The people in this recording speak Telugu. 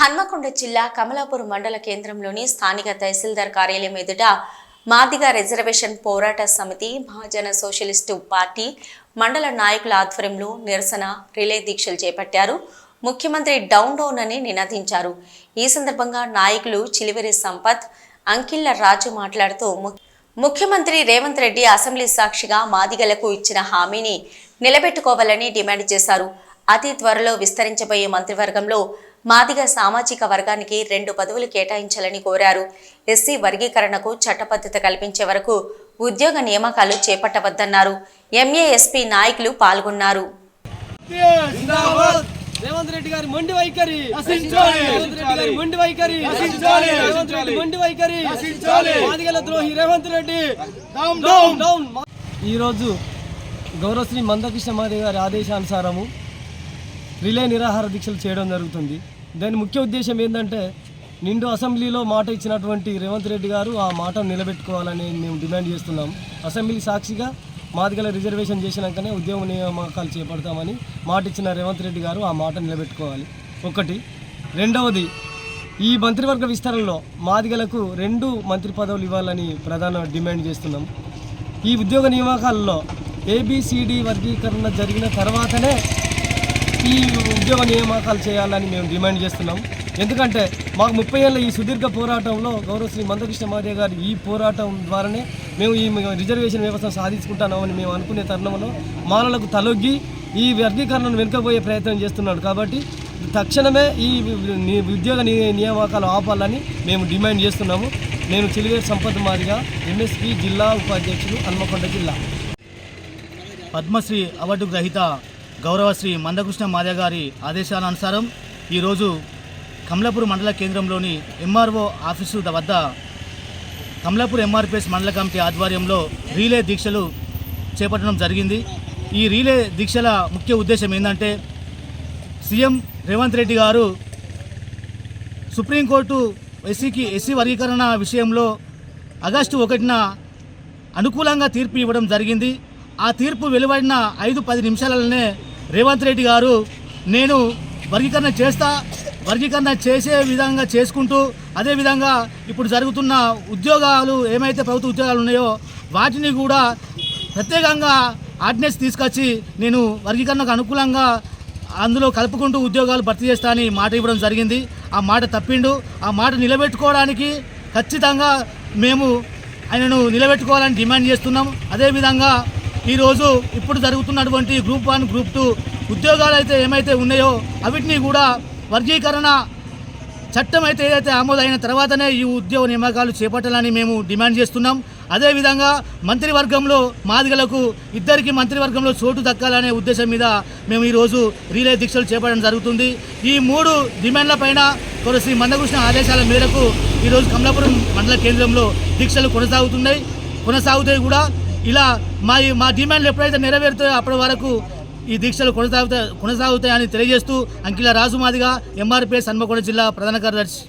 హన్మకొండ జిల్లా కమలాపూర్ మండల కేంద్రంలోని స్థానిక తహసీల్దార్ కార్యాలయం ఎదుట మాదిగ రిజర్వేషన్ పోరాట సమితి మహాజన సోషలిస్టు పార్టీ మండల నాయకుల ఆధ్వర్యంలో నిరసన రిలే దీక్షలు చేపట్టారు. ముఖ్యమంత్రి డౌన్ డౌన్ అని నినదించారు. ఈ సందర్భంగా నాయకులు చిలివెరి సంపత్, అంకిళ్ల రాజు మాట్లాడుతూ ముఖ్యమంత్రి రేవంత్ రెడ్డి అసెంబ్లీ సాక్షిగా మాదిగలకు ఇచ్చిన హామీని నిలబెట్టుకోవాలని డిమాండ్ చేశారు. అతి త్వరలో విస్తరించబోయే మంత్రివర్గంలో మాదిగ సామాజిక వర్గానికి 2 పదవులు కేటాయించాలని కోరారు. ఎస్సీ వర్గీకరణకు చట్టబద్ధత కల్పించే వరకు ఉద్యోగ నియామకాలు చేపట్టవద్దన్నారు. ఎంఏఎస్పీ నాయకులు పాల్గొన్నారు. రేవంత్ రెడ్డి గారి మొండి వైఖరి నశించాలి. రేవంత్ రెడ్డి గారి మొండి వైఖరి నశించాలి. రేవంత్ రెడ్డి మొండి వైఖరి నశించాలి. మాదిగల ద్రోహి రేవంత్ రెడ్డి డౌన్ డౌన్. ఈ రోజు గౌరవశ్రీ మందకృష్ణ మాదిగ గారి ఆదేశానుసారము రిలే నిరాహార దీక్షలు చేయడం జరుగుతుంది. దాని ముఖ్య ఉద్దేశం ఏంటంటే నిండు అసెంబ్లీలో మాట ఇచ్చినటువంటి రేవంత్ రెడ్డి గారు ఆ మాటను నిలబెట్టుకోవాలని మేము డిమాండ్ చేస్తున్నాం. అసెంబ్లీ సాక్షిగా మాదిగల రిజర్వేషన్ చేసినాకనే ఉద్యోగ నియామకాలు చేపడతామని మాట ఇచ్చిన రేవంత్ రెడ్డి గారు ఆ మాట నిలబెట్టుకోవాలి. ఒకటి. రెండవది, ఈ మంత్రివర్గ విస్తరణలో మాదిగలకు 2 మంత్రి పదవులు ఇవ్వాలని ప్రధాన డిమాండ్ చేస్తున్నాం. ఈ ఉద్యోగ నియామకాలలో ABCD వర్గీకరణ జరిగిన తర్వాతనే ఈ ఉద్యోగ నియామకాలు చేయాలని మేము డిమాండ్ చేస్తున్నాం. ఎందుకంటే మాకు 30 ఏళ్ళ ఈ సుదీర్ఘ పోరాటంలో గౌరవశ్రీ మందకృష్ణ మాదిగ గారి ఈ పోరాటం ద్వారానే మేము ఈ రిజర్వేషన్ వ్యవస్థను సాధించుకుంటున్నామని మేము అనుకునే తరుణంలో మాలలకు తలొగ్గి ఈ వర్గీకరణను వెనుకపోయే ప్రయత్నం చేస్తున్నాడు. కాబట్టి తక్షణమే ఈ ఉద్యోగ నియామకాలు ఆపాలని మేము డిమాండ్ చేస్తున్నాము. నేను చిలివేరు సంపత్ మాదిగ, MSP జిల్లా ఉపాధ్యక్షులు, హన్మకొండ జిల్లా. పద్మశ్రీ అవార్డు గ్రహీత గౌరవశ్రీ మందకృష్ణ మాదిగ గారి ఆదేశానుసారం ఈరోజు కమలాపూర్ మండల కేంద్రంలోని MRO ఆఫీసు వద్ద కమలాపూర్ MRPS మండల కమిటీ ఆధ్వర్యంలో రీలే దీక్షలు చేపట్టడం జరిగింది. ఈ రీలే దీక్షల ముఖ్య ఉద్దేశం ఏంటంటే సీఎం రేవంత్ రెడ్డి గారు సుప్రీంకోర్టు ఎస్సీ వర్గీకరణ విషయంలో ఆగస్టు 1న అనుకూలంగా తీర్పు ఇవ్వడం జరిగింది. ఆ తీర్పు వెలువడిన 5-10 నిమిషాలనే రేవంత్ రెడ్డి గారు నేను వర్గీకరణ చేసే విధంగా చేసుకుంటూ అదేవిధంగా ఇప్పుడు జరుగుతున్న ఉద్యోగాలు ఏమైతే ప్రభుత్వ ఉద్యోగాలు ఉన్నాయో వాటిని కూడా ప్రత్యేకంగా ఆర్డినెన్స్ తీసుకొచ్చి నేను వర్గీకరణకు అనుకూలంగా అందులో కలుపుకుంటూ ఉద్యోగాలు భర్తీ చేస్తా అని మాట ఇవ్వడం జరిగింది. ఆ మాట తప్పిండు. ఆ మాట నిలబెట్టుకోవడానికి ఖచ్చితంగా మేము ఆయనను నిలబెట్టుకోవాలని డిమాండ్ చేస్తున్నాం. అదేవిధంగా ఈరోజు ఇప్పుడు జరుగుతున్నటువంటి గ్రూప్ 1, గ్రూప్ 2 ఉద్యోగాలు అయితే ఏమైతే ఉన్నాయో అవిటిని కూడా వర్గీకరణ చట్టం అయితే ఏదైతే ఆమోదైన తర్వాతనే ఈ ఉద్యోగ నియామకాలు చేపట్టాలని మేము డిమాండ్ చేస్తున్నాం. అదేవిధంగా మంత్రివర్గంలో మాదిగలకు 2 మంత్రివర్గంలో చోటు దక్కాలనే ఉద్దేశం మీద మేము ఈరోజు రిలే దీక్షలు చేపట్టడం జరుగుతుంది. ఈ 3 డిమాండ్లపైన శ్రీ మందకృష్ణ ఆదేశాల మేరకు ఈరోజు కమలాపురం మండల కేంద్రంలో దీక్షలు కొనసాగుతాయి కూడా. ఇలా మా డిమాండ్లు ఎప్పుడైతే నెరవేరుతాయో అప్పటి వరకు ఈ దీక్షలు కొనసాగుతాయని తెలియజేస్తూ అంకిళ్ల రాజు మాదిగ, MRPS హన్మకొండ జిల్లా ప్రధాన కార్యదర్శి.